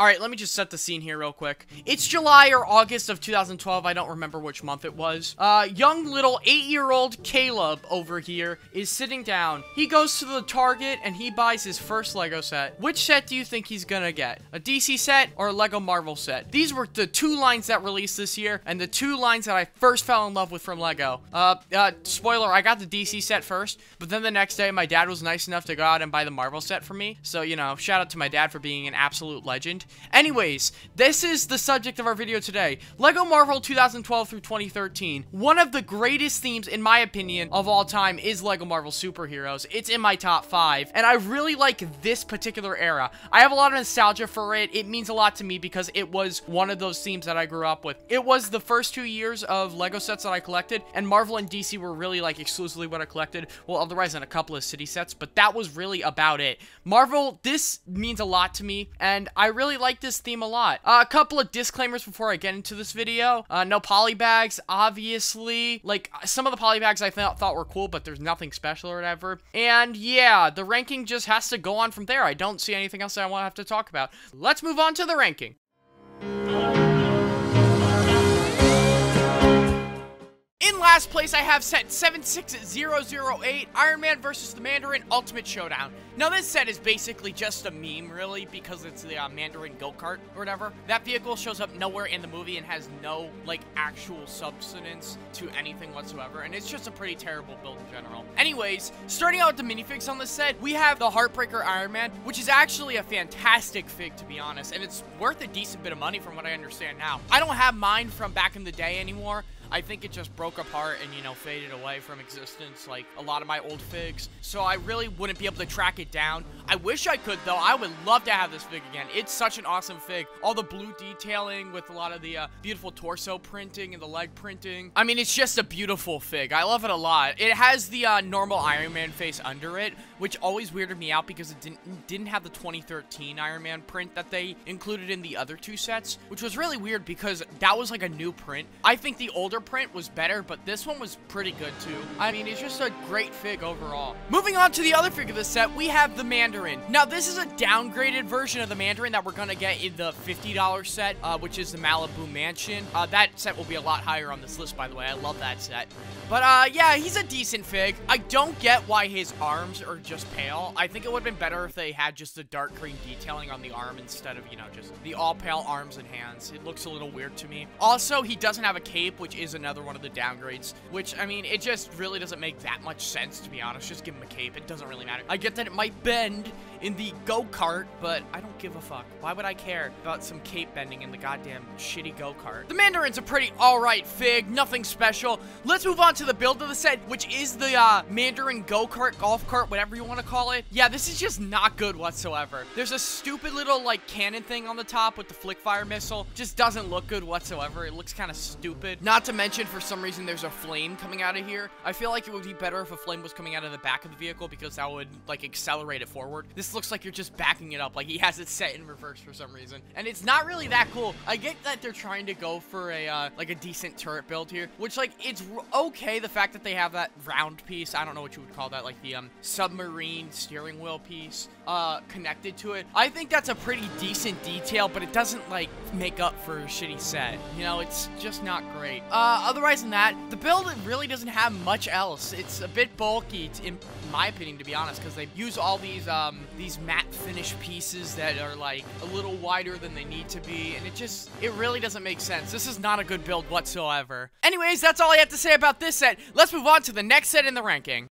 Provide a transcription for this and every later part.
Alright, let me just set the scene here real quick. It's July or August of 2012, I don't remember which month it was. Young little 8-year-old Caleb over here is sitting down. He goes to the Target and he buys his first Lego set. Which set do you think he's gonna get? A DC set or a Lego Marvel set? These were the two lines that released this year and the two lines that I first fell in love with from Lego. Spoiler, I got the DC set first, but then the next day my dad was nice enough to go out and buy the Marvel set for me. So, you know, shout out to my dad for being an absolute legend. Anyways, this is the subject of our video today. Lego Marvel 2012 through 2013. One of the greatest themes, in my opinion, of all time is Lego Marvel Superheroes. It's in my top 5, and I really like this particular era. I have a lot of nostalgia for it. It means a lot to me because it was one of those themes that I grew up with. It was the first 2 years of Lego sets that I collected, and Marvel and DC were really like exclusively what I collected. Well, otherwise than a couple of city sets, but that was really about it. Marvel, this means a lot to me, and I really like this theme a lot. A couple of disclaimers before I get into this video. No polybags, obviously. Like, some of the polybags I thought were cool, but there's nothing special or whatever. And yeah, the ranking just has to go on from there. I don't see anything else that I want to have to talk about. Let's move on to the ranking. In last place, I have set 76008, Iron Man vs. the Mandarin Ultimate Showdown. Now, this set is basically just a meme, really, because it's the Mandarin go-kart or whatever. That vehicle shows up nowhere in the movie and has no, like, actual substance to anything whatsoever, and it's just a pretty terrible build in general. Anyways, starting out with the minifigs on this set, we have the Heartbreaker Iron Man, which is actually a fantastic fig, to be honest, and it's worth a decent bit of money from what I understand now. I don't have mine from back in the day anymore. I think it just broke apart and, you know, faded away from existence like a lot of my old figs. So I really wouldn't be able to track it down. I wish I could, though. I would love to have this fig again. It's such an awesome fig. All the blue detailing with a lot of the beautiful torso printing and the leg printing. I mean, it's just a beautiful fig. I love it a lot. It has the normal Iron Man face under it, which always weirded me out because it didn't have the 2013 Iron Man print that they included in the other two sets, which was really weird because that was like a new print. I think the older print was better, but this one was pretty good too. I mean, it's just a great fig overall. Moving on to the other fig of the set, we have the Mandarin. Now, this is a downgraded version of the Mandarin that we're gonna get in the $50 set, which is the Malibu Mansion. That set will be a lot higher on this list, by the way. I love that set. But, yeah, he's a decent fig. I don't get why his arms are just pale. I think it would have been better if they had just the dark green detailing on the arm instead of, you know, just the all pale arms and hands. It looks a little weird to me. Also, he doesn't have a cape, which is another one of the downgrades, which, I mean, it just really doesn't make that much sense, to be honest. Just give him a cape. It doesn't really matter. I get that it might bend in the go-kart, but I don't give a fuck. Why would I care about some cape bending in the goddamn shitty go-kart? The Mandarin's a pretty alright fig, nothing special. Let's move on to the build of the set, which is the Mandarin go-kart, golf cart, whatever you want to call it. Yeah, this is just not good whatsoever. There's a stupid little, like, cannon thing on the top with the flick fire missile. Just doesn't look good whatsoever. It looks kind of stupid. Not to mention, for some reason, there's a flame coming out of here. I feel like it would be better if a flame was coming out of the back of the vehicle because that would, like, accelerate it forward. This looks like you're just backing it up, like he has it set in reverse for some reason. And it's not really that cool. I get that they're trying to go for a, like, a decent turret build here, which, like, it's okay, the fact that they have that round piece, I don't know what you would call that, like the, submarine steering wheel piece, connected to it. I think that's a pretty decent detail, but it doesn't, like, make up for a shitty set. You know, it's just not great. Otherwise than that, the build really doesn't have much else. It's a bit bulky, in my opinion, to be honest, because they use all these matte finish pieces that are, like, a little wider than they need to be, and it really doesn't make sense. This is not a good build whatsoever. Anyways, that's all I have to say about this set. Let's move on to the next set in the ranking.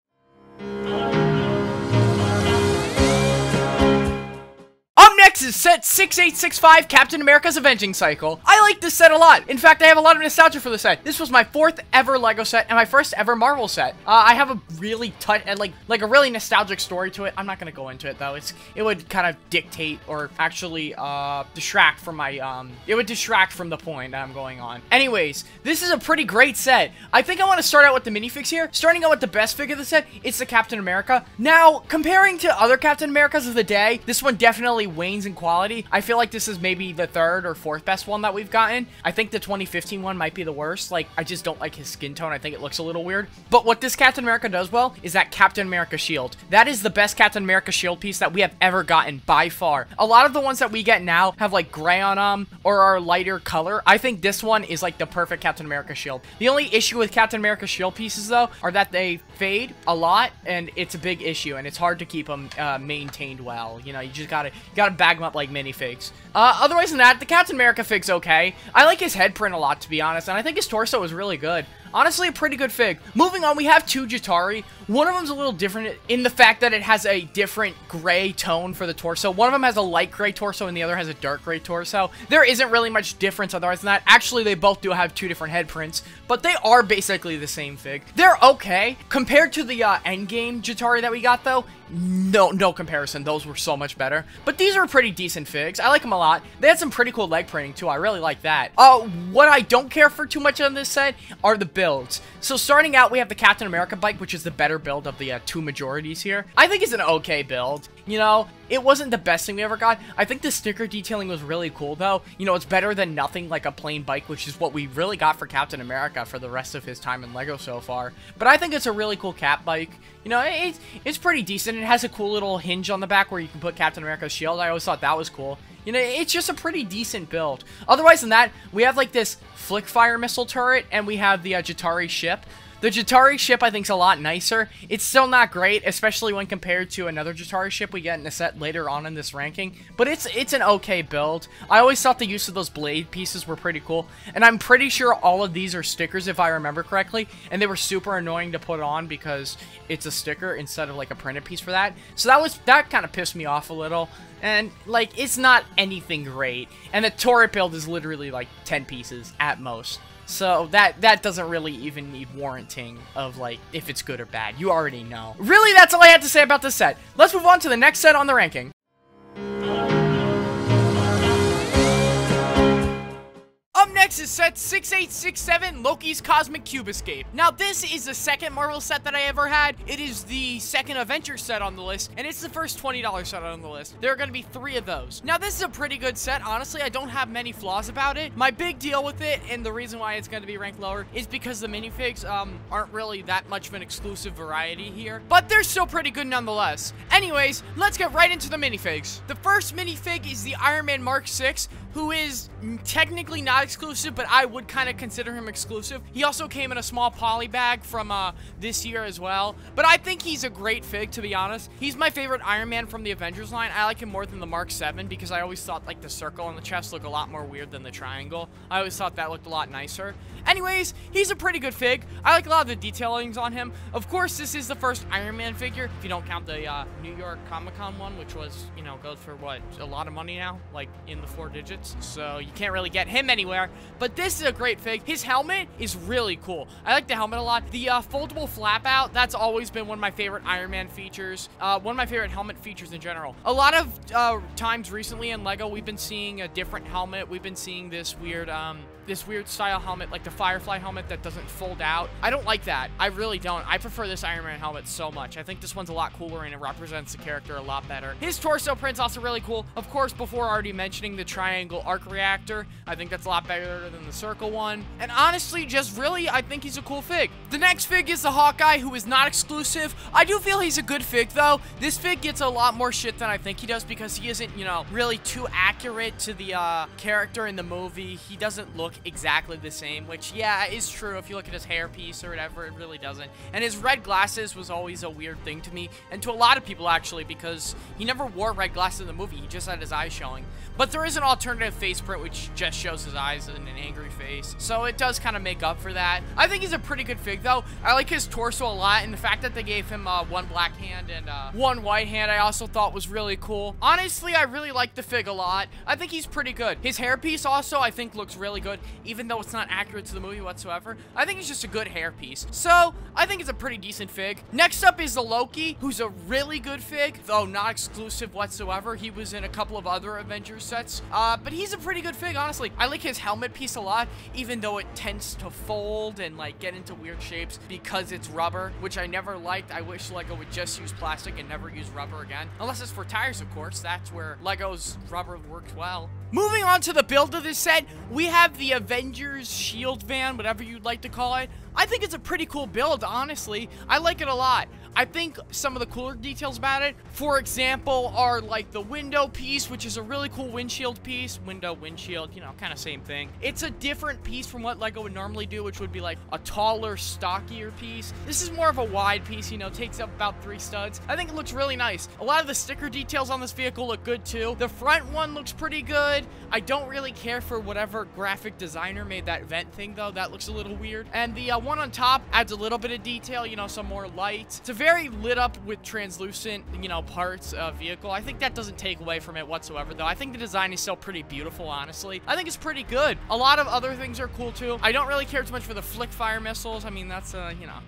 Next is set 6865, Captain America's Avenging Cycle. I like this set a lot. In fact, I have a lot of nostalgia for the set. This was my 4th ever Lego set and my 1st ever Marvel set. I have a really like a really nostalgic story to it. I'm not gonna go into it though. It would kind of dictate or actually distract from my it would distract from the point that I'm going on. Anyways, this is a pretty great set. I think I want to start out with the minifigs here. Starting out with the best fig of the set, it's the Captain America. Now, comparing to other Captain Americas of the day, this one definitely wanes rankings and quality, I feel like this is maybe the third or fourth best one that we've gotten. I think the 2015 one might be the worst. Like, I just don't like his skin tone. I think it looks a little weird. But what this Captain America does well is that Captain America shield. That is the best Captain America shield piece that we have ever gotten by far. A lot of the ones that we get now have like gray on them or are lighter color. I think this one is like the perfect Captain America shield. The only issue with Captain America shield pieces though are that they fade a lot, and it's a big issue, and it's hard to keep them maintained well. You know, you just gotta bag them up like minifigs. Otherwise than that, the Captain America fig's okay. I like his head print a lot, to be honest, and I think his torso is really good. Honestly, a pretty good fig. Moving on, we have two Jatari. One of them's a little different in the fact that it has a different gray tone for the torso. One of them has a light gray torso and the other has a dark gray torso. There isn't really much difference otherwise than that. Actually, they both do have two different head prints, but they are basically the same fig. They're okay. Compared to the Endgame Jatari that we got, though, no comparison. Those were so much better. But these are pretty decent figs. I like them a lot. They had some pretty cool leg printing, too. I really like that. What I don't care for too much on this set are the builds. So starting out, we have the Captain America bike, which is the better build of the two majorities here. I think it's an okay build. You know, it wasn't the best thing we ever got. I think the sticker detailing was really cool, though. You know, it's better than nothing, like a plain bike, which is what we really got for Captain America for the rest of his time in LEGO so far. But I think it's a really cool Cap bike. You know, it's pretty decent. It has a cool little hinge on the back where you can put Captain America's shield. I always thought that was cool. You know, it's just a pretty decent build. Otherwise than that, we have like this flick fire missile turret, and we have the Jatari ship. The Jatari ship, I think, is a lot nicer. It's still not great, especially when compared to another Jatari ship we get in a set later on in this ranking. But it's an okay build. I always thought the use of those blade pieces were pretty cool. And I'm pretty sure all of these are stickers, if I remember correctly. And they were super annoying to put on because it's a sticker instead of like a printed piece for that. So that kind of pissed me off a little. And, like, it's not anything great. And the turret build is literally, like, 10 pieces at most. So that doesn't really even need warranting of, like, if it's good or bad. You already know. Really, that's all I had to say about this set. Let's move on to the next set on the ranking. Up next is set 6867, Loki's Cosmic Cube Escape. Now, this is the second Marvel set that I ever had. It is the second Avengers set on the list, and it's the first $20 set on the list. There are going to be 3 of those. Now, this is a pretty good set. Honestly, I don't have many flaws about it. My big deal with it, and the reason why it's going to be ranked lower, is because the minifigs aren't really that much of an exclusive variety here, but they're still pretty good nonetheless. Anyways, let's get right into the minifigs. The first minifig is the Iron Man Mark 6, who is technically not exclusive, but I would kind of consider him exclusive. He also came in a small poly bag from this year as well, but I think he's a great fig, to be honest. He's my favorite Iron Man from the Avengers line. I like him more than the Mark 7 because I always thought like the circle on the chest looked a lot more weird than the triangle. I always thought that looked a lot nicer. Anyways, he's a pretty good fig. I like a lot of the detailings on him. Of course, this is the first Iron Man figure, if you don't count the New York Comic-Con one, which was, you know, goes for what, a lot of money now, like in the 4 digits. So you can't really get him anywhere, but this is a great fig. His helmet is really cool. I like the helmet a lot. The foldable flap out, that's always been one of my favorite Iron Man features. One of my favorite helmet features in general. A lot of times recently in LEGO, we've been seeing a different helmet. We've been seeing this weird style helmet, like the Firefly helmet that doesn't fold out. I don't like that. I really don't. I prefer this Iron Man helmet so much. I think this one's a lot cooler and it represents the character a lot better. His torso print's also really cool. Of course, before already mentioning the triangle arc reactor, I think that's a lot better than the circle one. And honestly, just really, I think he's a cool fig. The next fig is the Hawkeye, who is not exclusive. I do feel he's a good fig, though. This fig gets a lot more shit than I think he does because he isn't, you know, really too accurate to the character in the movie. He doesn't look exactly the same, which, yeah, is true. If you look at his hairpiece or whatever, it really doesn't. And his red glasses was always a weird thing to me, and to a lot of people, actually, because he never wore red glasses in the movie. He just had his eyes showing. But there is an alternative face print, which just shows his eyes in an angry face. So it does kind of make up for that. I think he's a pretty good fig, though. I like his torso a lot, and the fact that they gave him one black hand and one white hand, I also thought was really cool. Honestly, I really like the fig a lot. I think he's pretty good. His hairpiece also, I think, looks really good, even though it's not accurate to the movie whatsoever. I think it's just a good hairpiece. So, I think it's a pretty decent fig. Next up is the Loki, who's a really good fig, though not exclusive whatsoever. He was in a couple of other Avengers sets, but he's a pretty good fig, honestly. I like his helmet piece a lot, even though it tends to fold and like get into weird shapes because it's rubber, which I never liked. I wish Lego would just use plastic and never use rubber again. Unless it's for tires, of course. That's where Lego's rubber works well. Moving on to the build of this set, we have the Avengers Shield Van, whatever you'd like to call it. I think it's a pretty cool build, honestly. I like it a lot. I think some of the cooler details about it, for example, are like the window piece, which is a really cool windshield piece. Window, windshield, you know, kind of same thing. It's a different piece from what Lego would normally do, which would be like a taller, stockier piece. This is more of a wide piece, you know, takes up about 3 studs. I think it looks really nice. A lot of the sticker details on this vehicle look good too. The front one looks pretty good. I don't really care for whatever graphic designer made that vent thing though. That looks a little weird. And the one on top adds a little bit of detail, you know, some more lights. It's a very lit up with translucent, you know, parts vehicle. I think that doesn't take away from it whatsoever though. I think the design is still pretty beautiful, honestly. I think it's pretty good. A lot of other things are cool too. I don't really care too much for the flick fire missiles. I mean, that's you know,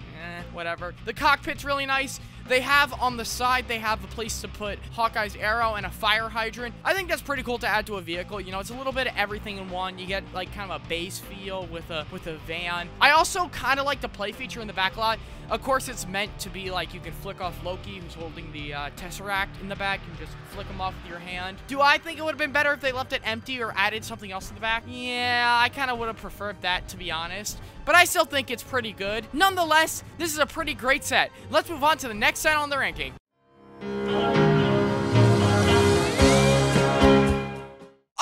whatever. The cockpit's really nice. They have on the side, they have a place to put Hawkeye's arrow and a fire hydrant. I think that's pretty cool to add to a vehicle. You know, it's a little bit of everything in one. You get like kind of a base feel with a van. I also kind of like the play feature in the back lot. Of course, it's meant to be like you can flick off Loki, who's holding the Tesseract in the back. You can just flick him off with your hand. Do I think it would have been better if they left it empty or added something else in the back? Yeah, I kind of would have preferred that, to be honest. But I still think it's pretty good. Nonetheless, this is a pretty great set. Let's move on to the next set on the ranking.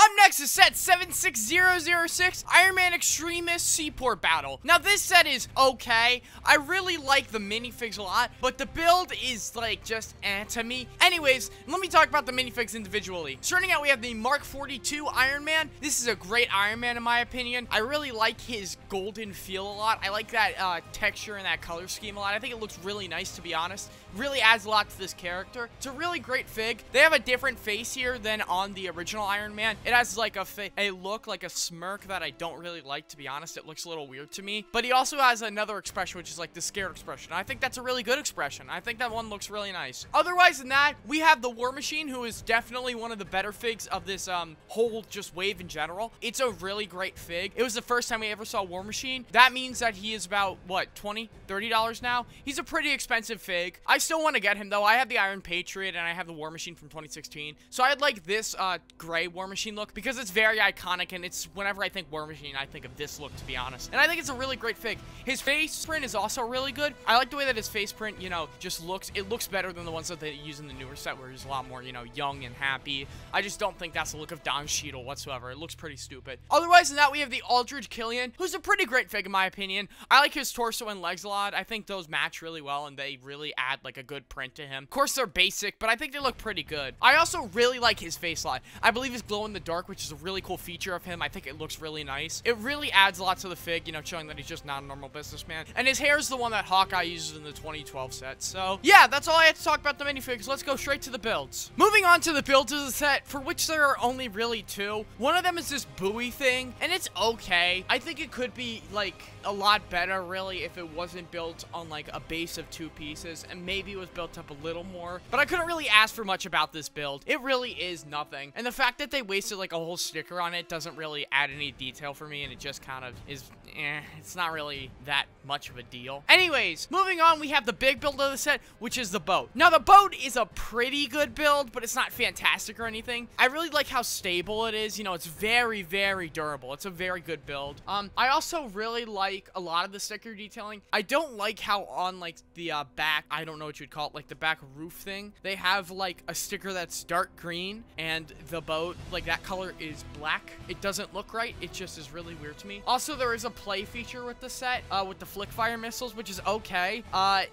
Up next is set 76006, Iron Man Extremis Seaport Battle. Now this set is okay. I really like the minifigs a lot, but the build is like just to me. Anyways, let me talk about the minifigs individually. Starting out, we have the Mark 42 Iron Man. This is a great Iron Man in my opinion. I really like his golden feel a lot. I like that texture and that color scheme a lot. I think it looks really nice, to be honest. Really adds a lot to this character. It's a really great fig. They have a different face here than on the original Iron Man. It has like a look, like a smirk that I don't really like, to be honest. It looks a little weird to me. But he also has another expression, which is like the scared expression. I think that's a really good expression. I think that one looks really nice. Otherwise than that, we have the War Machine, who is definitely one of the better figs of this whole just wave in general. It's a really great fig. It was the first time we ever saw War Machine. That means that he is about, what, $20, $30 now? He's a pretty expensive fig. I still want to get him, though. I have the Iron Patriot, and I have the War Machine from 2016. So I'd like this gray War Machine look, because it's very iconic, and it's, whenever I think War Machine, I think of this look, to be honest. And I think it's a really great fig. His face print is also really good. I like the way that his face print, you know, just looks, it looks better than the ones that they use in the newer set, where he's a lot more, you know, young and happy. I just don't think that's the look of Don Cheadle whatsoever. It looks pretty stupid. Otherwise than that, we have the Aldridge Killian, who's a pretty great fig in my opinion. I like his torso and legs a lot. I think those match really well, and they really add like a good print to him. Of course, they're basic, but I think they look pretty good. I also really like his face lot. I believe his glow in the dark, which is a really cool feature of him. I think it looks really nice. It really adds a lot to the fig, you know, showing that he's just not a normal businessman. And his hair is the one that Hawkeye uses in the 2012 set. So yeah, that's all I had to talk about the minifigs. Let's go straight to the builds. Moving on to the builds of the set, for which there are only really 2. One of them is this buoy thing, and it's okay. I think it could be like a lot better really if it wasn't built on like a base of 2 pieces, and maybe it was built up a little more. But I couldn't really ask for much about this build. It really is nothing. And the fact that they wasted like a whole sticker on it doesn't really add any detail for me, and it just kind of is, it's not really that much of a deal. Anyways, moving on, we have the big build of the set, which is the boat. Now, the boat is a pretty good build, but it's not fantastic or anything. I really like how stable it is. You know, it's very, very durable. It's a very good build. I also really like a lot of the sticker detailing. I don't like how on, like, the back, I don't know what you'd call it, like, the back roof thing, they have, like, a sticker that's dark green, and the boat, like, that color is black. It doesn't look right. It just is really weird to me. Also, there is a play feature with the set, with the flick fire missiles, which is okay.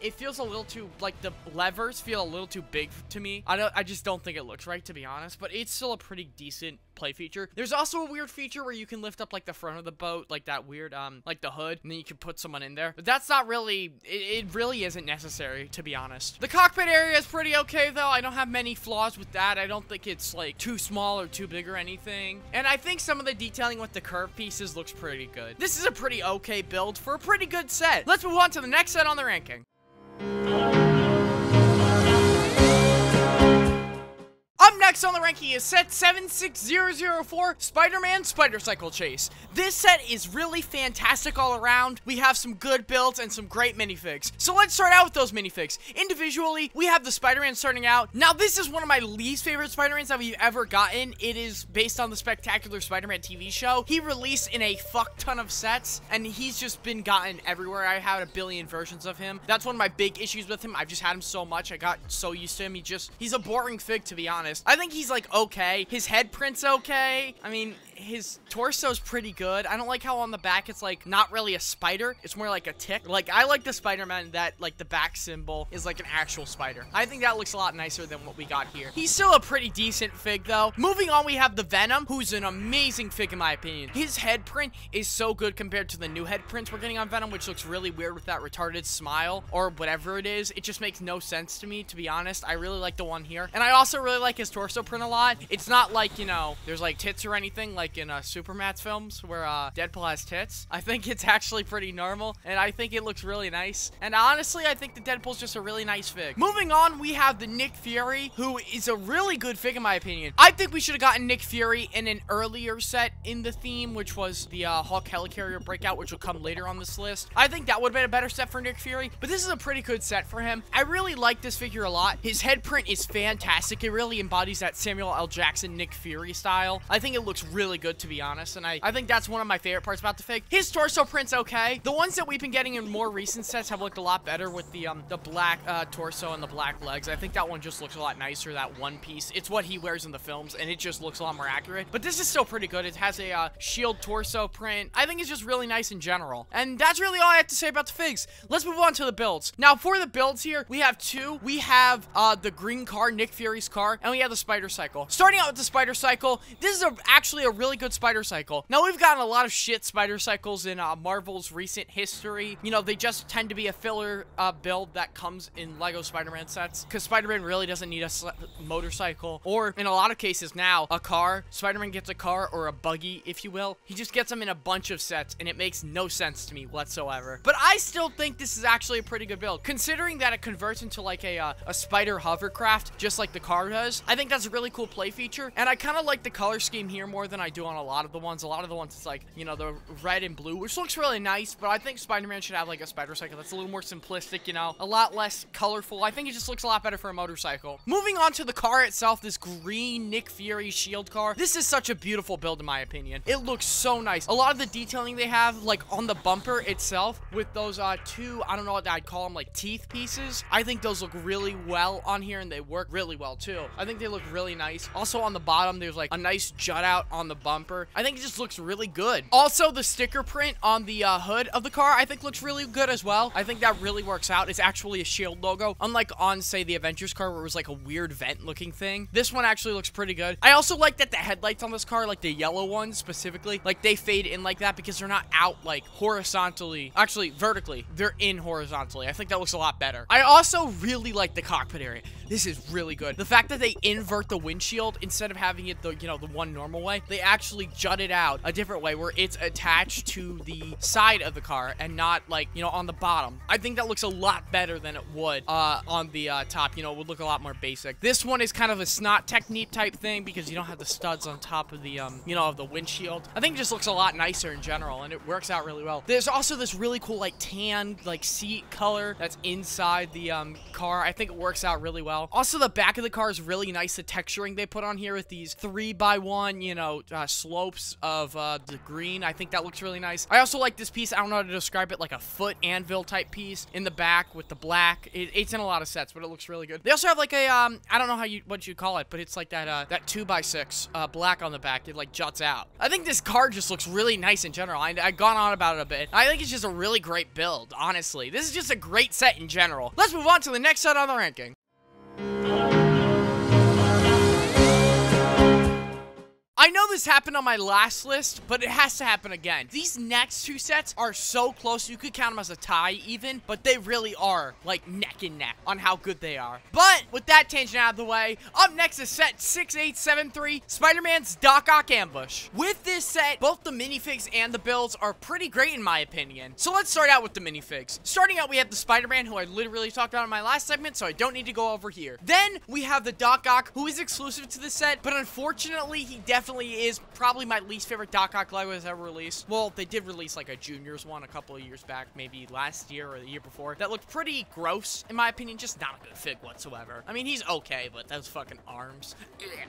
It feels a little too, like, the levers feel a little too big to me. I just don't think it looks right, to be honest, but it's still a pretty decent play feature. There's also a weird feature where you can lift up like the front of the boat, like that weird like the hood, and then you can put someone in there, but that's not really, it really isn't necessary, to be honest. The cockpit area is pretty okay though. I don't have many flaws with that. I don't think it's like too small or too big or anything, and I think some of the detailing with the curved pieces looks pretty good. This is a pretty okay build for a pretty good set. Let's move on to the next set on the ranking. Up next on the ranking is set 76004, Spider-Man Spider Cycle Chase. This set is really fantastic all around. We have some good builds and some great minifigs. So let's start out with those minifigs. Individually, we have the Spider-Man starting out. Now, this is one of my least favorite Spider-Mans that we've ever gotten. It is based on the Spectacular Spider-Man TV show. He released in a fuck ton of sets, and he's just been gotten everywhere. I had a billion versions of him. That's one of my big issues with him. I've just had him so much. I got so used to him. He's a boring fig, to be honest. I think he's like okay. His head print's okay. I mean, his torso's pretty good. I don't like how on the back it's like not really a spider. It's more like a tick. Like, I like the Spider-Man that like the back symbol is like an actual spider. I think that looks a lot nicer than what we got here. He's still a pretty decent fig though. Moving on, we have the Venom, who's an amazing fig in my opinion. His head print is so good compared to the new head prints we're getting on Venom, which looks really weird with that retarded smile or whatever it is. It just makes no sense to me, to be honest. I really like the one here. And I also really like his torso print a lot. It's not like, you know, there's like tits or anything like in Superman's films where Deadpool has tits. I think it's actually pretty normal, and I think it looks really nice. And honestly, I think the Deadpool's just a really nice fig. Moving on, we have the Nick Fury, who is a really good fig in my opinion. I think we should have gotten Nick Fury in an earlier set in the theme, which was the Hulk Helicarrier Breakout, which will come later on this list. I think that would have been a better set for Nick Fury, but this is a pretty good set for him. I really like this figure a lot. His head print is fantastic. It really embodies that Samuel L. Jackson Nick Fury style. I think it looks really good, to be honest, and I think that's one of my favorite parts about the fig. His torso print's okay. The ones that we've been getting in more recent sets have looked a lot better with the black torso and the black legs. I think that one just looks a lot nicer, that one piece. It's what he wears in the films, and it just looks a lot more accurate. But this is still pretty good. It has a shield torso print. I think it's just really nice in general. And that's really all I have to say about the figs. Let's move on to the builds. Now, for the builds here, we have two. We have the green car, Nick Fury's car, and we have the Spider Cycle. Starting out with the Spider Cycle, this is actually a really good Spider Cycle. Now, we've gotten a lot of shit Spider Cycles in Marvel's recent history. You know, they just tend to be a filler build that comes in Lego Spider-Man sets, because Spider-Man really doesn't need a motorcycle, or in a lot of cases now, a car. Spider-Man gets a car, or a buggy, if you will. He just gets them in a bunch of sets, and it makes no sense to me whatsoever. But I still think this is actually a pretty good build, considering that it converts into like a spider hovercraft, just like the car does. I think that's a really cool play feature, and I kind of like the color scheme here more than I do on a lot of the ones. A lot of the ones, it's like, you know, the red and blue, which looks really nice, but I think Spider-Man should have like a Spider Cycle that's a little more simplistic, you know, a lot less colorful. I think it just looks a lot better for a motorcycle. Moving on to the car itself, this green Nick Fury shield car. This is such a beautiful build in my opinion. It looks so nice. A lot of the detailing they have, like on the bumper itself, with those two, I don't know what I'd call them, like teeth pieces. I think those look really well on here, and they work really well too. I think they look really nice. Also on the bottom, there's like a nice jut out on the bumper. I think it just looks really good. Also, the sticker print on the hood of the car, I think looks really good as well. I think that really works out. It's actually a shield logo, unlike on, say, the Avengers car where it was like a weird vent looking thing. This one actually looks pretty good. I also like that the headlights on this car, like the yellow ones specifically, like they fade in like that because they're not out like horizontally. Actually, vertically. They're in horizontally. I think that looks a lot better. I also really like the cockpit area. This is really good. The fact that they invert the windshield instead of having it the, you know, the one normal way, they actually jut it out a different way where it's attached to the side of the car and not like, you know, on the bottom. I think that looks a lot better than it would on the top. You know, it would look a lot more basic. This one is kind of a snot technique type thing because you don't have the studs on top of the, you know, of the windshield. I think it just looks a lot nicer in general, and it works out really well. There's also this really cool, like, tan, like, seat color that's inside the car. I think it works out really well. Also, the back of the car is really nice. The texturing they put on here with these 3x1, you know, slopes of the green. I think that looks really nice. I also like this piece. I don't know how to describe it, like a foot anvil type piece in the back with the black. It's in a lot of sets, but it looks really good. They also have like a, I don't know what you call it, but it's like that 2x6 black on the back. It like juts out. I think this car just looks really nice in general. I've gone on about it a bit. I think it's just a really great build, honestly. This is just a great set in general. Let's move on to the next set on the ranking. I know this happened on my last list, but it has to happen again. These next two sets are so close, you could count them as a tie even, but they really are like neck and neck on how good they are. But with that tangent out of the way, up next is set 6873, Spider-Man's Doc Ock Ambush. With this set, both the minifigs and the builds are pretty great in my opinion. So let's start out with the minifigs. Starting out, we have the Spider-Man, who I literally talked about in my last segment, so I don't need to go over here. Then we have the Doc Ock, who is exclusive to this set, but unfortunately, he definitely is probably my least favorite Doc Ock Lego has ever released. Well, they did release like a Juniors one a couple of years back, maybe last year or the year before. That looked pretty gross, in my opinion, just not a good fig whatsoever. I mean, he's okay, but those fucking arms,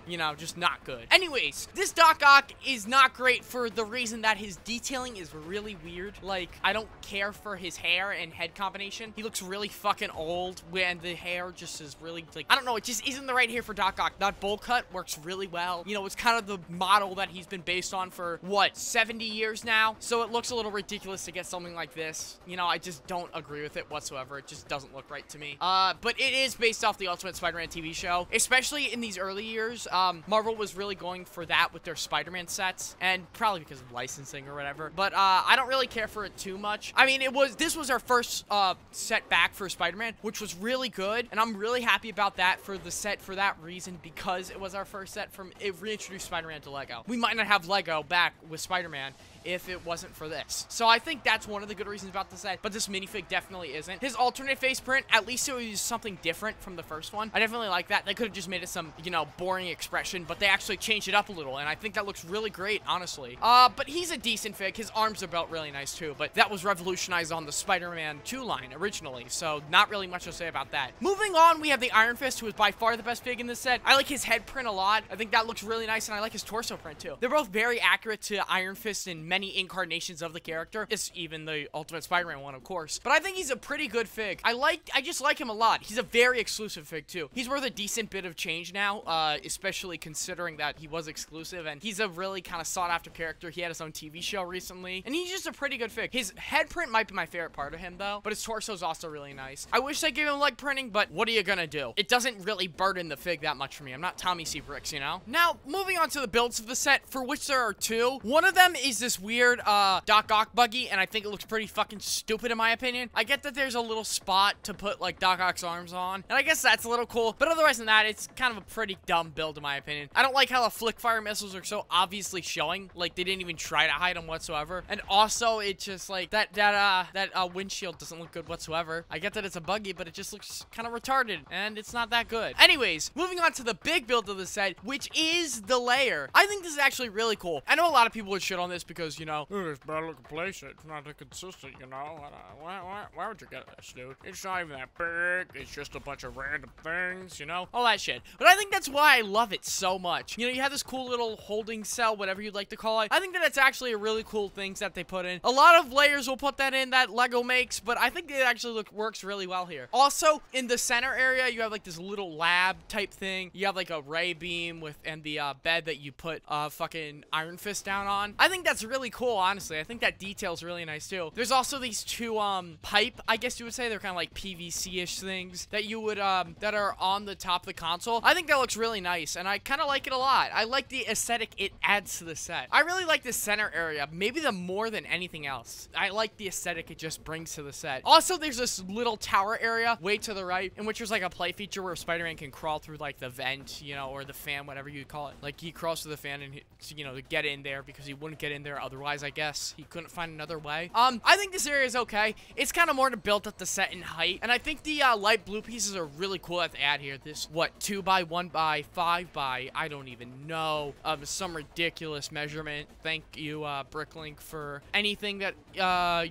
you know, just not good. Anyways, this Doc Ock is not great for the reason that his detailing is really weird. Like, I don't care for his hair and head combination. He looks really fucking old when the hair just is really, like, I don't know, it just isn't the right hair for Doc Ock. That bowl cut works really well. You know, it's kind of the model that he's been based on for, what, 70 years now? So it looks a little ridiculous to get something like this. You know, I just don't agree with it whatsoever. It just doesn't look right to me. But it is based off the Ultimate Spider-Man TV show. Especially in these early years, Marvel was really going for that with their Spider-Man sets, and probably because of licensing or whatever. But I don't really care for it too much. I mean, this was our first set back for Spider-Man, which was really good, and I'm really happy about that for the set for that reason, because it was our first set from it reintroduced Spider-Man to Lego. We might not have Lego back with Spider-Man if it wasn't for this. So I think that's one of the good reasons about the set, but this minifig definitely isn't. His alternate face print, at least it was something different from the first one. I definitely like that. They could have just made it some, you know, boring expression, but they actually changed it up a little, and I think that looks really great, honestly. But he's a decent fig. His arms are built really nice too, but that was revolutionized on the Spider-Man 2 line originally, so not really much to say about that. Moving on, we have the Iron Fist, who is by far the best fig in this set. I like his head print a lot. I think that looks really nice, and I like his torso print too. They're both very accurate to Iron Fist in many incarnations of the character. It's even the Ultimate Spider-Man one, of course. But I think he's a pretty good fig. I just like him a lot. He's a very exclusive fig too. He's worth a decent bit of change now, especially considering that he was exclusive, and he's a really kind of sought after character. He had his own TV show recently, and he's just a pretty good fig. His head print might be my favorite part of him though, but his torso is also really nice. I wish they gave him leg printing, but what are you gonna do? It doesn't really burden the fig that much for me. I'm not Tommy C. Bricks, you know? Now, moving on to the builds of the set, for which there are two. One of them is this weird, Doc Ock buggy, and I think it looks pretty fucking stupid in my opinion. I get that there's a little spot to put, like, Doc Ock's arms on, and I guess that's a little cool, but otherwise than that, it's kind of a pretty dumb build in my opinion. I don't like how the flick fire missiles are so obviously showing, like, they didn't even try to hide them whatsoever, and also, it's just, like, that windshield doesn't look good whatsoever. I get that it's a buggy, but it just looks kind of retarded, and it's not that good. Anyways, moving on to the big build of the set, which is the layer. I think this is actually really cool. I know a lot of people would shit on this because, you know, it's bad looking place, it's not that consistent, you know? Why would you get this, dude? It's not even that big, it's just a bunch of random things, you know? All that shit. But I think that's why I love it so much. You know, you have this cool little holding cell, whatever you'd like to call it. I think that it's actually a really cool thing that they put in. A lot of layers will put that in that Lego makes, but I think it actually works really well here. Also, in the center area, you have like this little lab type thing. You have like a ray beam and the bed that you put fucking Iron Fist down on. I think that's really cool, honestly. I think that detail's really nice too. There's also these two pipe, I guess you would say. They're kind of like PVC-ish things that you would that are on the top of the console. I think that looks really nice, and I kind of like it a lot. I like the aesthetic it adds to the set. I really like the center area, maybe more than anything else. I like the aesthetic it just brings to the set. Also, there's this little tower area way to the right, in which there's like a play feature where Spider-Man can crawl through like the vent, you know, or the fan, whatever you call it. Like he crawls through the fan and you know, to get in there because he wouldn't get in there otherwise, I guess. He couldn't find another way. I think this area is okay. It's kind of more to build up the set in height, and I think the light blue pieces are really cool that they add here. This, what, 2 by 1 by 5 by, I don't even know, some ridiculous measurement. Thank you, Bricklink, for anything that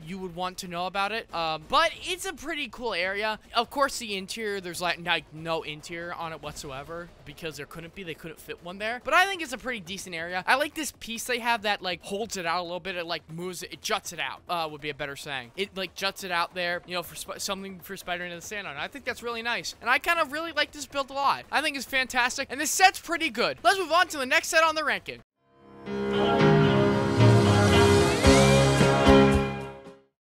you would want to know about it. But it's a pretty cool area. Of course, the interior, there's like no interior on it whatsoever because they couldn't fit one there. But I think it's a pretty decent area. I like this piece they have that like holds it out a little bit. It like moves it, juts it out, would be a better saying. It like juts it out there, you know, for something for Spider-Man to stand on. I think that's really nice. And I kind of really like this build a lot. I think it's fantastic. And this set's pretty good. Let's move on to the next set on the ranking.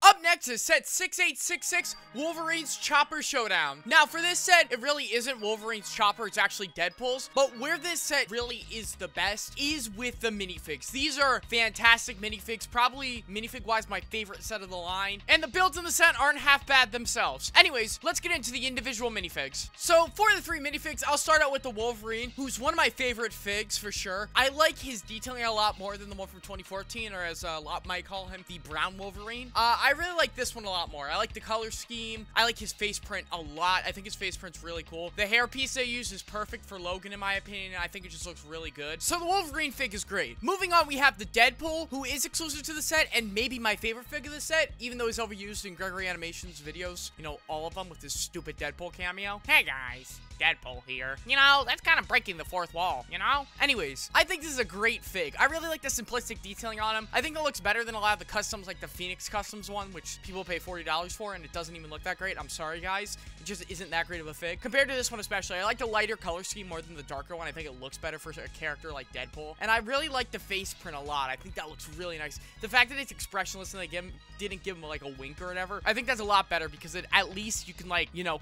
Up next, to set 6866, Wolverine's Chopper Showdown. Now, for this set, it really isn't Wolverine's Chopper, it's actually Deadpool's. But where this set really is the best is with the minifigs. These are fantastic minifigs, probably minifig-wise my favorite set of the line. And the builds in the set aren't half bad themselves. Anyways, let's get into the individual minifigs. So, for the 3 minifigs, I'll start out with the Wolverine, who's one of my favorite figs for sure. I like his detailing a lot more than the one from 2014, or as a lot might call him, the brown Wolverine. I really like this one a lot more. I like the color scheme. I like his face print a lot. I think his face print's really cool. The hairpiece they use is perfect for Logan, in my opinion. I think it just looks really good. So the Wolverine fig is great. Moving on, we have the Deadpool, who is exclusive to the set, and maybe my favorite fig of the set, even though he's overused in Gregory Animations videos. You know, all of them with this stupid Deadpool cameo. Hey guys, Deadpool here. You know, that's kind of breaking the fourth wall, you know? Anyways, I think this is a great fig. I really like the simplistic detailing on him. I think it looks better than a lot of the customs, like the Phoenix Customs one, which people pay $40 for, and it doesn't even look that great. I'm sorry, guys. It just isn't that great of a fig. Compared to this one especially, I like the lighter color scheme more than the darker one. I think it looks better for a character like Deadpool. And I really like the face print a lot. I think that looks really nice. The fact that it's expressionless and they didn't give him like a wink or whatever, I think that's a lot better because at least you can like, you know,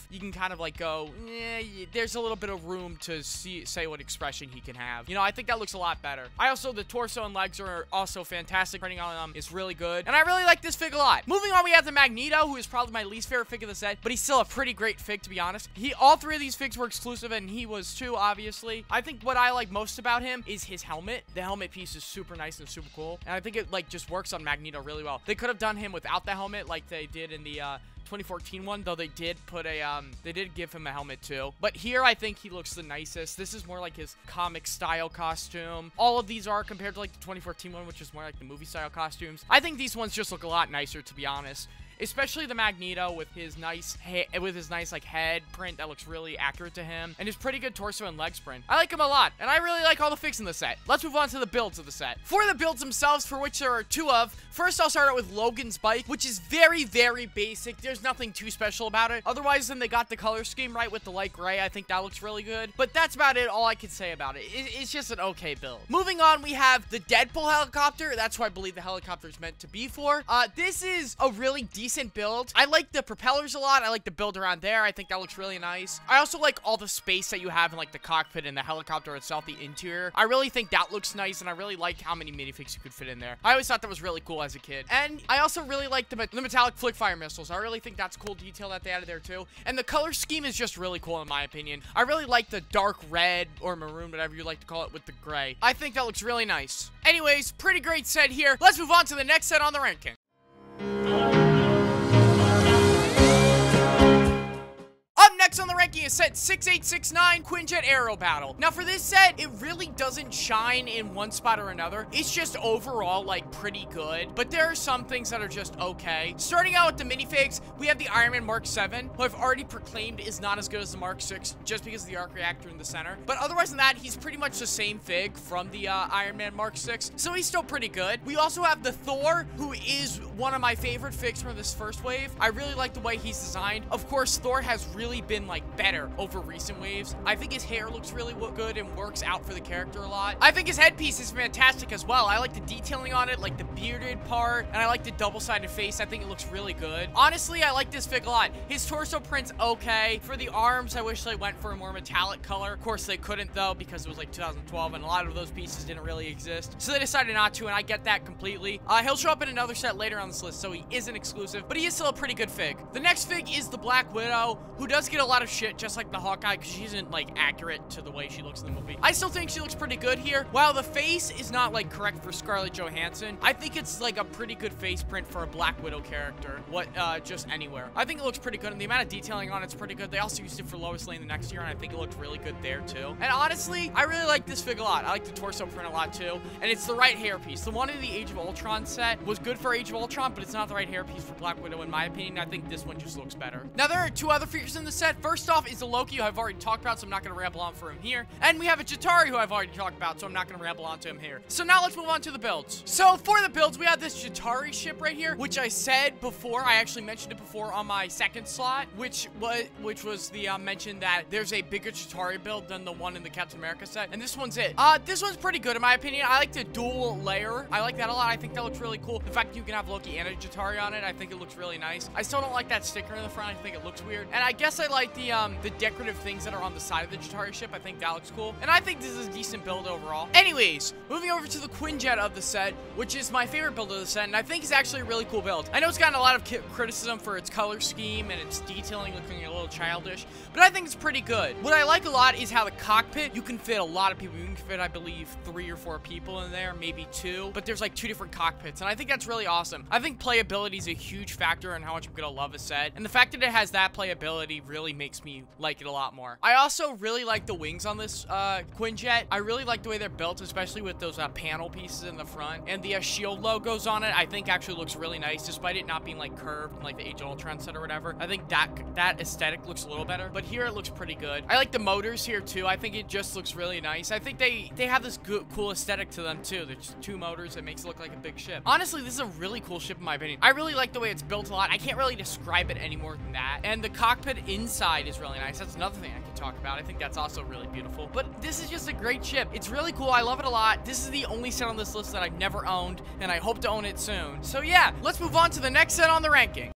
you can kind of like go, there's a little bit of room to say what expression he can have. You know, I think that looks a lot better. The torso and legs are also fantastic. Printing on them is really good. And I really like this fig a lot. Moving on, we have the Magneto, who is probably my least favorite fig of the set, but he's still a pretty great fig, to be honest. All 3 of these figs were exclusive, and he was too, obviously. I think what I like most about him is his helmet. The helmet piece is super nice and super cool. And I think it, like, just works on Magneto really well. They could have done him without the helmet like they did in the, 2014 one, though they did put a, they did give him a helmet too. But here, I think he looks the nicest. This is more like his comic style costume. All of these are compared to like the 2014 one, which is more like the movie style costumes. I think these ones just look a lot nicer, to be honest. Especially the Magneto with his nice like head print that looks really accurate to him, and his pretty good torso and legs print. I like him a lot, and I really like all the figs in the set. Let's move on to the builds of the set. For the builds themselves, for which there are 2 of, first I'll start out with Logan's bike, which is very, very basic. There's nothing too special about it. Otherwise, then they got the color scheme right with the light gray. I think that looks really good. But that's about it, all I can say about it. It's just an okay build. Moving on, we have the Deadpool helicopter. That's who I believe the helicopter is meant to be for. This is a really decent build. I like the propellers a lot. I like the build around there. I think that looks really nice. I also like all the space that you have in like the cockpit and the helicopter itself, the interior. I really think that looks nice, and I really like how many minifigs you could fit in there. I always thought that was really cool as a kid. And I also really like the metallic flick fire missiles. I really think that's cool detail that they added there too. And the color scheme is just really cool in my opinion. I really like the dark red or maroon, whatever you like to call it, with the gray. I think that looks really nice. Anyways, pretty great set here. Let's move on to the next set on the ranking. Next on the ranking is set 6869, Quinjet Aero Battle. Now for this set, it really doesn't shine in one spot or another. It's just overall like pretty good, but there are some things that are just okay. Starting out with the minifigs, we have the Iron Man Mark 7, who I've already proclaimed is not as good as the Mark 6, just because of the arc reactor in the center. But otherwise than that, he's pretty much the same fig from the Iron Man Mark 6, so he's still pretty good. We also have the Thor, who is one of my favorite figs from this first wave. I really like the way he's designed. Of course, Thor has really been like better over recent waves. I think his hair looks really good and works out for the character a lot. I think his headpiece is fantastic as well. I like the detailing on it, like the bearded part, and I like the double-sided face. I think it looks really good. Honestly, I like this fig a lot. His torso print's okay. For the arms, I wish they went for a more metallic color. Of course, they couldn't though, because it was like 2012 and a lot of those pieces didn't really exist. So they decided not to, and I get that completely. He'll show up in another set later on this list, so he isn't exclusive, but he is still a pretty good fig. The next fig is the Black Widow, who does get a lot of shit, just like the Hawkeye, because she isn't like accurate to the way she looks in the movie. I still think she looks pretty good here. While the face is not like correct for Scarlett Johansson, I think it's like a pretty good face print for a Black Widow character. Just anywhere. I think it looks pretty good, and the amount of detailing on it's pretty good. They also used it for Lois Lane the next year, and I think it looked really good there too. And honestly, I really like this fig a lot. I like the torso print a lot too, and it's the right hairpiece. The one in the Age of Ultron set was good for Age of Ultron, but it's not the right hairpiece for Black Widow in my opinion. I think this one just looks better. Now there are 2 other figures in the set. First off is the Loki, who I've already talked about, so I'm not going to ramble on for him here. And we have a Chitauri, who I've already talked about, so I'm not going to ramble on to him here. So now let's move on to the builds. So for the builds, we have this Chitauri ship right here, which I said before. I actually mentioned it before on my second slot, which was the mention that there's a bigger Chitauri build than the one in the Captain America set, and this one's it. This one's pretty good in my opinion. I like the dual layer. I like that a lot. I think that looks really cool. The fact that you can have Loki Loki and a Jatari on it. I think it looks really nice. I still don't like that sticker in the front. I think it looks weird. And I guess I like the decorative things that are on the side of the Jatari ship. I think that looks cool. And I think this is a decent build overall. Anyways, moving over to the Quinjet of the set, which is my favorite build of the set, and I think it's actually a really cool build. I know it's gotten a lot of criticism for its color scheme and its detailing looking a little childish, but I think it's pretty good. What I like a lot is how the cockpit, you can fit a lot of people. You can fit, I believe, 3 or 4 people in there, maybe 2, but there's like 2 different cockpits, and I think that's really awesome. I think playability is a huge factor in how much I'm gonna love a set, and the fact that it has that playability really makes me like it a lot more. I also really like the wings on this Quinjet. I really like the way they're built, especially with those panel pieces in the front, and the shield logos on it, I think actually looks really nice, despite it not being like curved like the Age of Ultron set or whatever. I think that aesthetic looks a little better, but here it looks pretty good. I like the motors here too. I think it just looks really nice. I think they have this good, cool aesthetic to them too. There's 2 motors that makes it look like a big ship. Honestly, this is a really cool ship in my opinion. I really like the way it's built a lot. I can't really describe it any more than that. And the cockpit inside is really nice. That's another thing I can talk about. I think that's also really beautiful. But this is just a great ship. It's really cool. I love it a lot. This is the only set on this list that I've never owned, and I hope to own it soon. So yeah, let's move on to the next set on the ranking.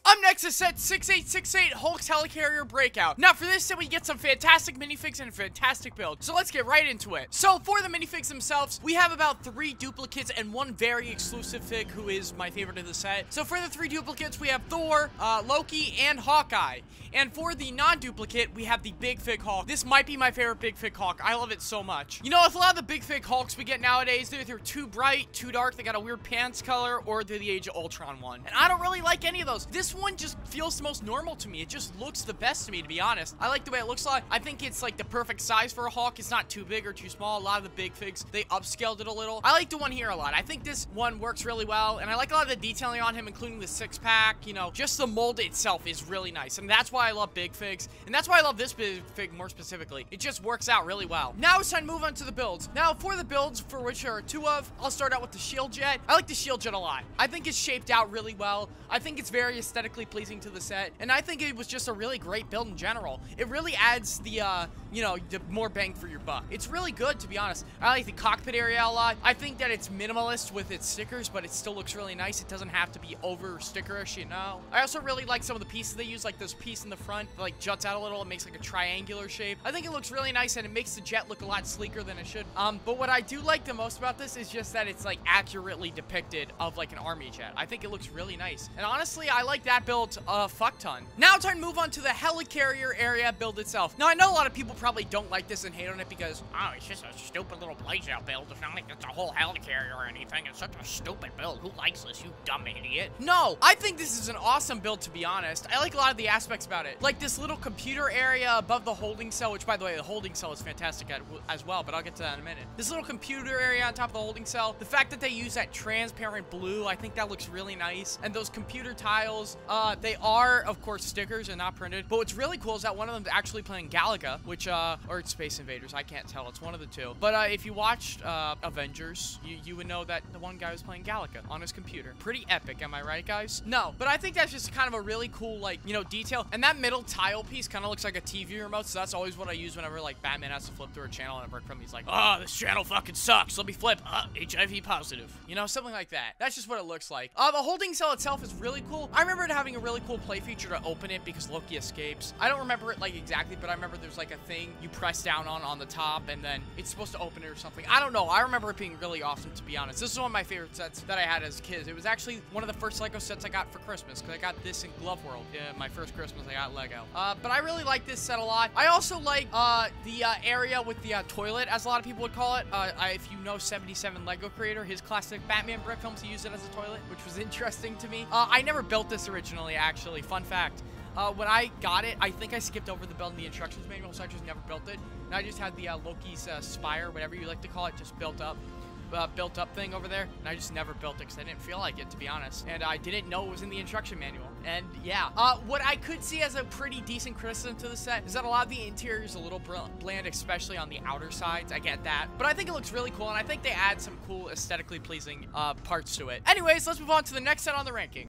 Up next is set 6868 Hulk's Helicarrier Breakout. Now for this set we get some fantastic minifigs and a fantastic build. So let's get right into it. So for the minifigs themselves, we have about 3 duplicates and 1 very exclusive fig who is my favorite of the set. So for the 3 duplicates, we have Thor, Loki, and Hawkeye. And for the non-duplicate, we have the Big Fig Hulk. This might be my favorite Big Fig Hulk. I love it so much. You know, with a lot of the Big Fig Hulks we get nowadays, they're either too bright, too dark, they got a weird pants color, or they're the Age of Ultron one. And I don't really like any of those. This one just feels the most normal to me. It just looks the best to me, to be honest. I like the way it looks like. I think it's like the perfect size for a Hulk. It's not too big or too small. A lot of the Big Figs, they upscaled it a little. I like the one here a lot. I think this one works really well, and I like a lot of the detailing on him, including the 6-pack. You know, just the mold itself is really nice, and that's why I love Big Figs, and that's why I love this Big Fig more specifically. It just works out really well. Now it's time to move on to the builds. Now, for the builds, for which there are 2 of, I'll start out with the Shield Jet. I like the Shield Jet a lot. I think it's shaped out really well. I think it's very aesthetically pleasing to the set, and I think it was just a really great build in general. It really adds the, you know, the more bang for your buck. It's really good, to be honest. I like the cockpit area a lot. I think that it's minimalist with its stickers, but it still looks really nice. It doesn't have to be over stickerish, you know. I also really like some of the pieces they use, like this piece in the front, that, like, juts out a little. It makes like a triangular shape. I think it looks really nice, and it makes the jet look a lot sleeker than it should. But what I do like the most about this is just that it's like accurately depicted of like an army jet. I think it looks really nice, and honestly, I like that build a fuck ton. Now time to move on to the Helicarrier area build itself. Now I know a lot of people probably don't like this and hate on it because, oh, it's just a stupid little blaze out build. It's not like it's a whole Helicarrier or anything. It's such a stupid build. Who likes this, you dumb idiot? No, I think this is an awesome build, to be honest. I like a lot of the aspects about it, like this little computer area above the holding cell, which by the way, the holding cell is fantastic as well, but I'll get to that in a minute. This little computer area on top of the holding cell, the fact that they use that transparent blue, I think that looks really nice. And those computer tiles, they are of course stickers and not printed, but what's really cool is that one of them's actually playing Galaga, which or it's Space Invaders, I can't tell, it's one of the 2. But if you watched Avengers, you would know that the one guy was playing Galaga on his computer. Pretty epic, am I right, guys? No, but I think that's just kind of a really cool, like, you know, detail. And that middle tile piece kind of looks like a TV remote, so that's always what I use whenever like Batman has to flip through a channel and Rick Remy's like, oh, this channel fucking sucks, let me flip, HIV positive, you know, something like that. That's just what it looks like. The holding cell itself is really cool. I remember it having a really cool play feature to open it because Loki escapes. I don't remember it like exactly, but I remember there's like a thing you press down on the top, and then it's supposed to open it or something. I don't know. I remember it being really awesome, to be honest. This is one of my favorite sets that I had as a kid. It was actually one of the first Lego sets I got for Christmas, because I got this in Glove World. Yeah, my first Christmas I got Lego. But I really like this set a lot. I also like the area with the toilet, as a lot of people would call it. If you know 77 Lego Creator, his classic Batman brick films, he used it as a toilet, which was interesting to me. I never built this originally, actually. Fun fact. When I got it, I think I skipped over the build in the instructions manual, so I just never built it. And I just had the Loki's spire, whatever you like to call it, just built up thing over there, and I just never built it because I didn't feel like it, to be honest, and I didn't know it was in the instruction manual. And yeah, what I could see as a pretty decent criticism to the set is that a lot of the interior is a little bland, especially on the outer sides. I get that, but I think it looks really cool, and I think they add some cool aesthetically pleasing parts to it. Anyways, let's move on to the next set on the ranking.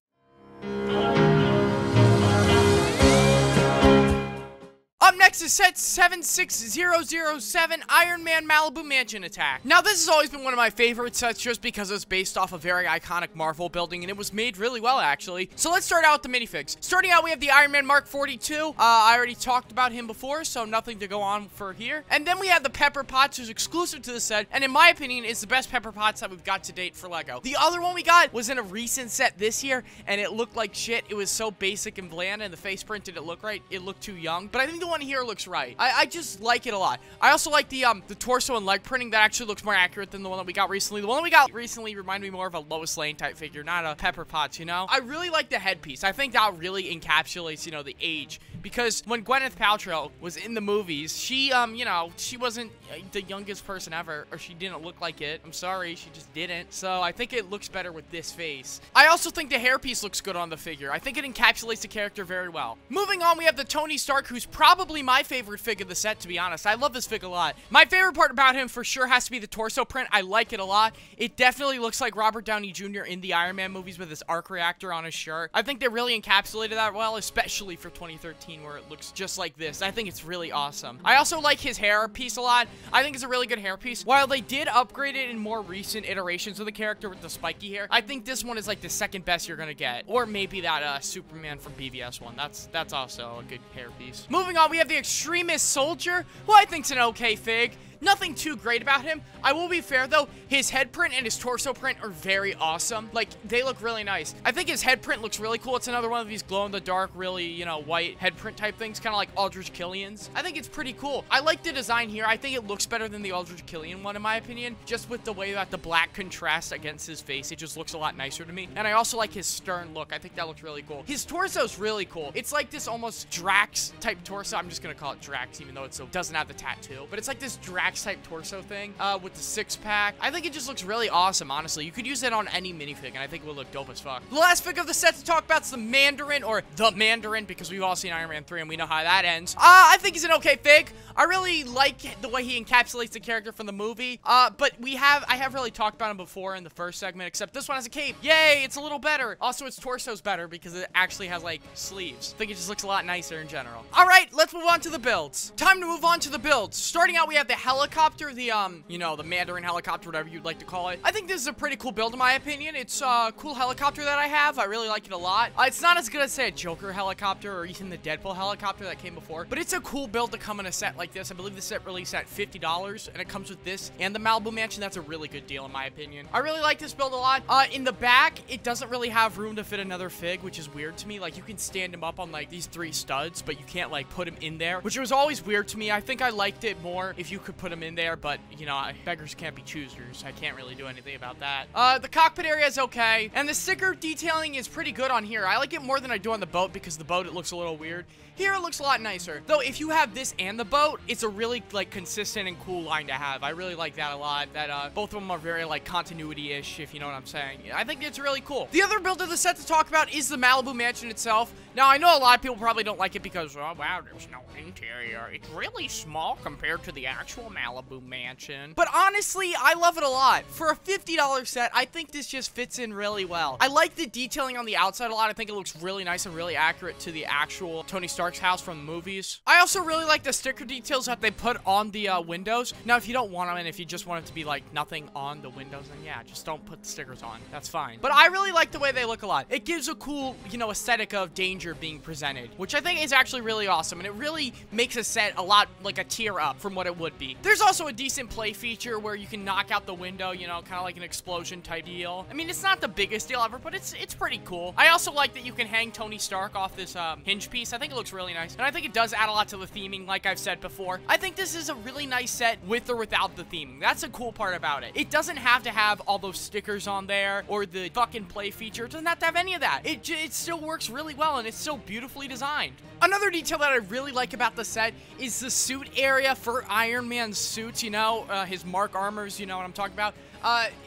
Up next next is set 76007, Iron Man Malibu Mansion Attack. Now, this has always been one of my favorite sets just because it's based off a very iconic Marvel building, and it was made really well, actually. So let's start out with the minifigs. Starting out, we have the Iron Man Mark 42. I already talked about him before, so nothing to go on for here. And then we have the Pepper Potts, who's exclusive to the set, and in my opinion, is the best Pepper Potts that we've got to date for LEGO. The other one we got was in a recent set this year, and it looked like shit. It was so basic and bland, and the face print didn't look right. It looked too young, but I think the one here looks right. I just like it a lot. I also like the torso and leg printing. That actually looks more accurate than the one that we got recently. The one that we got recently reminded me more of a Lois Lane type figure, not a Pepper Potts, you know? I really like the headpiece. I think that really encapsulates, you know, the age. Because when Gwyneth Paltrow was in the movies, she, you know, she wasn't the youngest person ever, or she didn't look like it. I'm sorry, she just didn't. So I think it looks better with this face. I also think the hairpiece looks good on the figure. I think it encapsulates the character very well. Moving on, we have the Tony Stark, who's probably my favorite fig of the set, to be honest. I love this fig a lot. My favorite part about him for sure has to be the torso print. I like it a lot. It definitely looks like Robert Downey Jr. in the Iron Man movies with his arc reactor on his shirt. I think they really encapsulated that well, especially for 2013, where it looks just like this. I think it's really awesome. I also like his hair piece a lot. I think it's a really good hair piece. While they did upgrade it in more recent iterations of the character with the spiky hair, I think this one is like the second best you're gonna get. Or maybe that Superman from BVS one. That's also a good hair piece. Moving on, we have the Extremist Soldier, who I think's an okay fig. Nothing too great about him. I will be fair, though. His head print and his torso print are very awesome. Like, they look really nice. I think his head print looks really cool. It's another one of these glow-in-the-dark, really, you know, white head print type things, kind of like Aldrich Killian's. I think it's pretty cool. I like the design here. I think it looks better than the Aldrich Killian one, in my opinion. Just with the way that the black contrasts against his face, it just looks a lot nicer to me. And I also like his stern look. I think that looks really cool. His torso's really cool. It's like this almost Drax-type torso. I'm just gonna call it Drax, even though it doesn't have the tattoo. But it's like this Drax-type torso thing with the six-pack. I think it just looks really awesome, honestly. You could use it on any minifig, and I think it would look dope as fuck. The last fig of the set to talk about is the Mandarin, or the Mandarin, because we've all seen Iron Man 3, and we know how that ends. I think he's an okay fig. I really like the way he encapsulates the character from the movie, but I have really talked about him before in the first segment, except this one has a cape. Yay, it's a little better. Also, its torso's better because it actually has, like, sleeves. I think it just looks a lot nicer in general. All right, let's move on to the builds. Time to move on to the builds. Starting out, we have the helicopter, you know, the Mandarin helicopter, whatever you'd like to call it. I think this is a pretty cool build in my opinion. It's a cool helicopter that I have. I really like it a lot. It's not as good as, say, a Joker helicopter or even the Deadpool helicopter that came before, but it's a cool build to come in a set like this. I believe the set released at $50, and it comes with this and the Malibu Mansion. That's a really good deal in my opinion. I really like this build a lot. In the back, it doesn't really have room to fit another fig, which is weird to me. Like, you can stand him up on, like, these 3 studs, but you can't, like, put him in there, which was always weird to me. I think I liked it more if you could put him in there, but, you know, beggars can't be choosers. I can't really do anything about that. The cockpit area is okay, and the sticker detailing is pretty good on here. I like it more than I do on the boat, because the boat, it looks a little weird. Here, it looks a lot nicer. Though, if you have this and the boat, it's a really, like, consistent and cool line to have. I really like that a lot. That, both of them are very, like, continuity-ish, if you know what I'm saying. I think it's really cool. The other build of the set to talk about is the Malibu Mansion itself. Now, I know a lot of people probably don't like it because, oh, wow, there's no interior. It's really small compared to the actual Malibu Mansion. But honestly, I love it a lot. For a $50 set, I think this just fits in really well. I like the detailing on the outside a lot. I think it looks really nice and really accurate to the actual Tony Stark's house from the movies. I also really like the sticker details that they put on the windows. Now, if you don't want them and if you just want it to be like nothing on the windows, then yeah, just don't put the stickers on. That's fine. But I really like the way they look a lot. It gives a cool, you know, aesthetic of danger being presented, which I think is actually really awesome. And it really makes a set a lot like a tier up from what it would be. There's also a decent play feature where you can knock out the window, you know, kind of like an explosion type deal. I mean, it's not the biggest deal ever, but it's pretty cool. I also like that you can hang Tony Stark off this hinge piece. I think it looks really nice. And I think it does add a lot to the theming, like I've said before. I think this is a really nice set with or without the theming. That's a cool part about it. It doesn't have to have all those stickers on there or the fucking play feature. It doesn't have to have any of that. It still works really well, and it's so beautifully designed. Another detail that I really like about the set is the suit area for Iron Man Gundam's suits, you know, his Mark armors, you know what I'm talking about.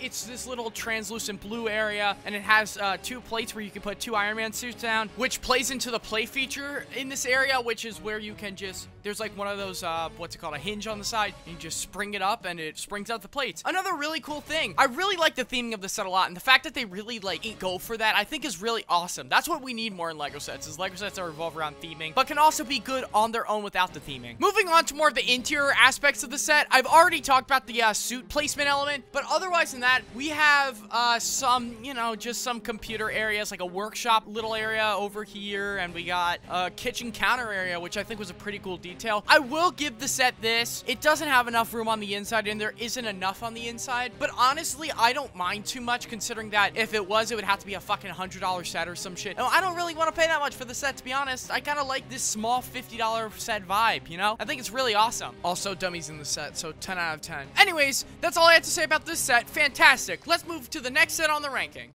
It's this little translucent blue area, and it has 2 plates where you can put 2 Iron Man suits down, which plays into the play feature in this area, which is where you can just, there's like one of those, what's it called, a hinge on the side, and you just spring it up, and it springs out the plates. Another really cool thing, I really like the theming of the set a lot, and the fact that they really, like, go for that, I think is really awesome. That's what we need more in LEGO sets, is LEGO sets that revolve around theming, but can also be good on their own without the theming. Moving on to more of the interior aspects of the set, I've already talked about the suit placement element, but otherwise than that, we have some, you know, just some computer areas, like a workshop little area over here, and we got a kitchen counter area, which I think was a pretty cool detail. I will give the set this. It doesn't have enough room on the inside, and there isn't enough on the inside, but honestly, I don't mind too much, considering that if it was, it would have to be a fucking $100 set or some shit. No, I don't really want to pay that much for the set, to be honest. I kind of like this small $50 set vibe, you know? I think it's really awesome. Also, dummies in the set, so 10 out of 10. Anyways, that's all I have to say about this set. Fantastic. Let's move to the next set on the ranking.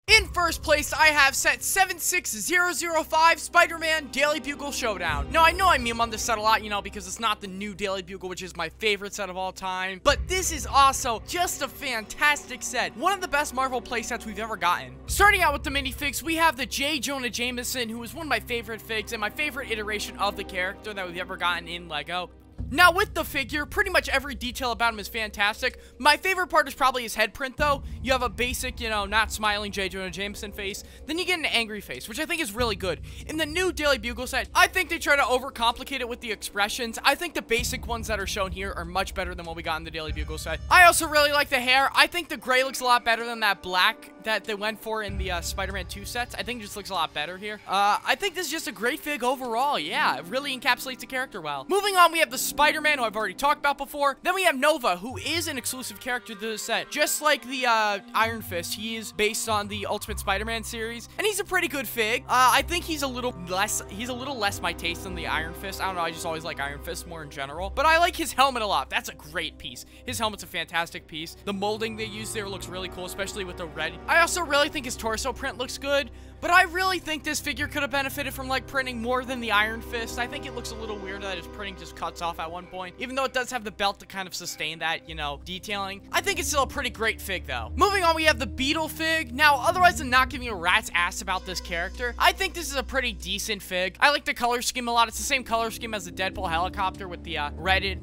In first place, I have set 76005 Spider-Man Daily Bugle Showdown. Now, I know I meme on this set a lot, you know, because it's not the new Daily Bugle, which is my favorite set of all time, but this is also just a fantastic set. One of the best Marvel playsets we've ever gotten. Starting out with the minifigs, we have the J. Jonah Jameson, who is one of my favorite figs and my favorite iteration of the character that we've ever gotten in LEGO. Now, with the figure, pretty much every detail about him is fantastic. My favorite part is probably his head print, though. You have a basic, you know, not smiling J. Jonah Jameson face. Then you get an angry face, which I think is really good. In the new Daily Bugle set, I think they try to overcomplicate it with the expressions. I think the basic ones that are shown here are much better than what we got in the Daily Bugle set. I also really like the hair. I think the gray looks a lot better than that black that they went for in the Spider-Man 2 sets. I think it just looks a lot better here. I think this is just a great fig overall. Yeah, it really encapsulates the character well. Moving on, we have the Spider-Man, who I've already talked about before. Then we have Nova, who is an exclusive character to the set. Just like the Iron Fist, he is based on the Ultimate Spider-Man series, and he's a pretty good fig. I think he's a little less my taste than the Iron Fist. I don't know, I just always like Iron Fist more in general, but I like his helmet a lot. That's a great piece. His helmet's a fantastic piece. The molding they used there looks really cool, especially with the red. I also really think his torso print looks good, but I really think this figure could have benefited from, like, printing more than the Iron Fist. I think it looks a little weird that his printing just cuts off at one point, even though it does have the belt to kind of sustain that, you know, detailing. I think it's still a pretty great fig, though. Moving on, we have the Beetle fig. Now, otherwise than not giving a rat's ass about this character, I think this is a pretty decent fig. I like the color scheme a lot. It's the same color scheme as the Deadpool helicopter with the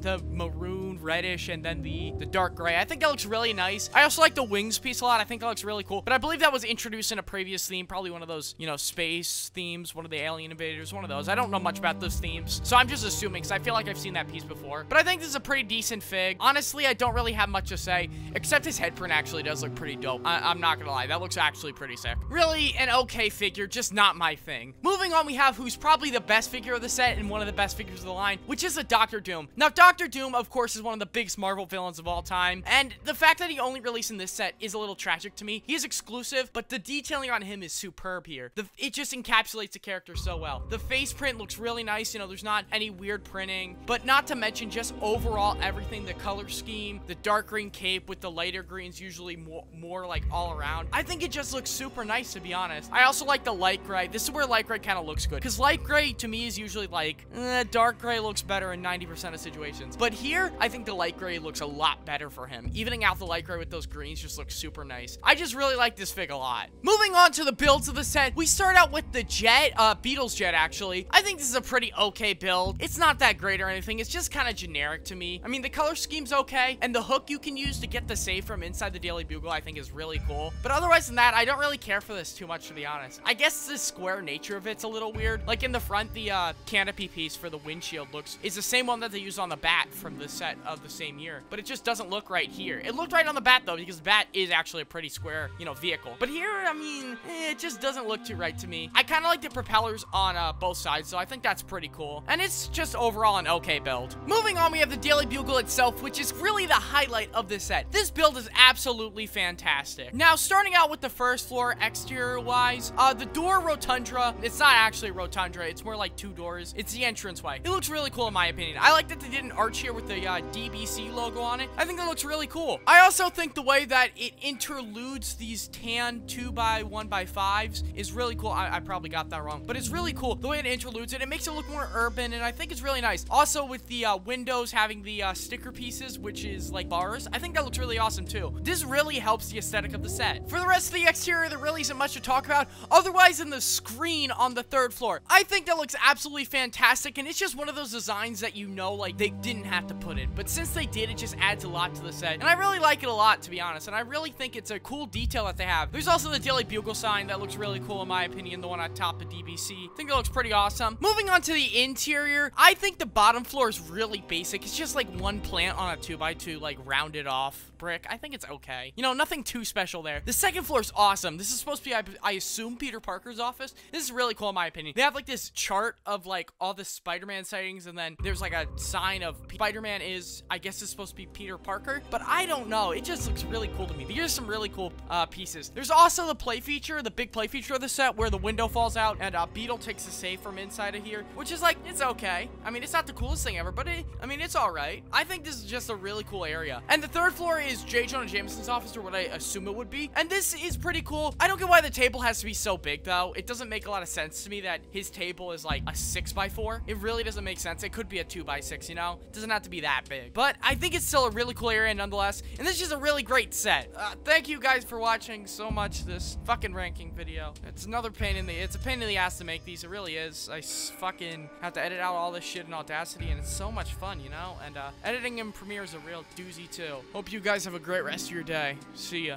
the maroon, reddish, and then the dark gray. I think that looks really nice. I also like the wings piece a lot. I think that looks really cool, but I believe that was introduced in a previous theme, probably one of those, you know, space themes, one of the alien invaders, one of those. I don't know much about those themes, so I'm just assuming, because I feel like I've seen that piece before. But I think this is a pretty decent fig. Honestly, I don't really have much to say, except his head print actually does look pretty dope. I'm not gonna lie, that looks actually pretty sick. Really an okay figure, just not my thing. Moving on, we have who's probably the best figure of the set and one of the best figures of the line, which is a Doctor Doom. Now, Doctor Doom, of course, is one of the biggest Marvel villains of all time, and the fact that he only released in this set is a little tragic to me. He is exclusive, but the detailing on him is superb here. It just encapsulates the character so well. The face print looks really nice, you know, there's not any weird printing, but not to mention just overall everything, the color scheme, the dark green cape with the lighter greens, usually more like all around. I think it just looks super nice, to be honest. I also like the light gray. This is where light gray kind of looks good, because light gray to me is usually like, dark gray looks better in 90% of situations. But here, I think the light gray looks a lot better for him. Evening out the light gray with those greens just looks super nice. I just really like this fig a lot. Moving on to the builds of the set, we start out with the Jet, Beetle's Jet, actually. I think this is a pretty okay build. It's not that great or anything. It's just kind of generic to me. I mean, the color scheme's okay, and the hook you can use to get the save from inside the Daily Bugle, I think, is really cool. But otherwise than that, I don't really care for this too much, to be honest. I guess the square nature of it's a little weird. Like in the front, the canopy piece for the windshield is the same one that they used on the Bat from the set of the same year, but it just doesn't look right here. It looked right on the Bat, though, because the Bat is actually a pretty square, you know, vehicle. But here, I mean, it just doesn't look too right to me. I kind of like the propellers on both sides, so I think that's pretty cool. And it's just overall an okay build. Moving on, we have the Daily Bugle itself, which is really the highlight of this set. This build is absolutely fantastic. Now, starting out with the first floor, exterior-wise, the door rotundra, it's not actually a rotundra, it's more like 2 doors. It's the entranceway. It looks really cool in my opinion. I like that they did an arch here with the DBC logo on it. I think that looks really cool. I also think the way that it interludes these tan 2x1x5s is really cool. I probably got that wrong, but it's really cool. The way it interludes it, it makes it look more urban, and I think it's really nice. Also, with the windows having the sticker pieces, which is like bars, I think that looks really awesome too. This really helps the aesthetic of the set. For the rest of the exterior, there really isn't much to talk about. Otherwise, in the screen on the 3rd floor, I think that looks absolutely fantastic, and it's just one of those designs that you know, like, they didn't have to put in. But since they did, it just adds a lot to the set, and I really like it a lot, to be honest, and I really think it's a cool detail that they have. There's also the Daily Bugle sign that looks really cool in my opinion, the one on top of DBC. I think it looks pretty awesome. Moving on to the interior, I think the bottom floor is really basic. It's just like one plant on a 2x2, like, rounded off brick. I think it's okay. You know, nothing too special there. The 2nd floor is awesome. This is supposed to be, I assume, Peter Parker's office. This is really cool in my opinion. They have like this chart of like all the Spider-Man sightings, and then there's like a sign of Spider-Man is, I guess it's supposed to be Peter Parker, but I don't know. It just looks really cool to me. These are some really cool pieces. There's also the play feature, the big play feature of the set, where the window falls out and Beetle takes a save from inside of here, which is like, it's okay. I mean, it's not the coolest thing ever, but I mean, it's all right. I think this is just a really cool area. And the 3rd floor is J. Jonah Jameson's office, or what I assume it would be. And this is pretty cool. I don't get why the table has to be so big, though. It doesn't make a lot of sense to me that his table is like a 6x4. It really doesn't make sense. It could be a 2x6, you know? It doesn't have to be that big. But I think it's still a really cool area nonetheless. And this is just a really great set. Thank you guys for watching so much this fucking ranking video. It's another pain in the, it's a pain in the ass to make these. It really is. I fucking have to edit out all this shit in Audacity, and it's so much fun, you know? And editing in Premiere is a real doozy too. Hope you guys have a great rest of your day. See ya.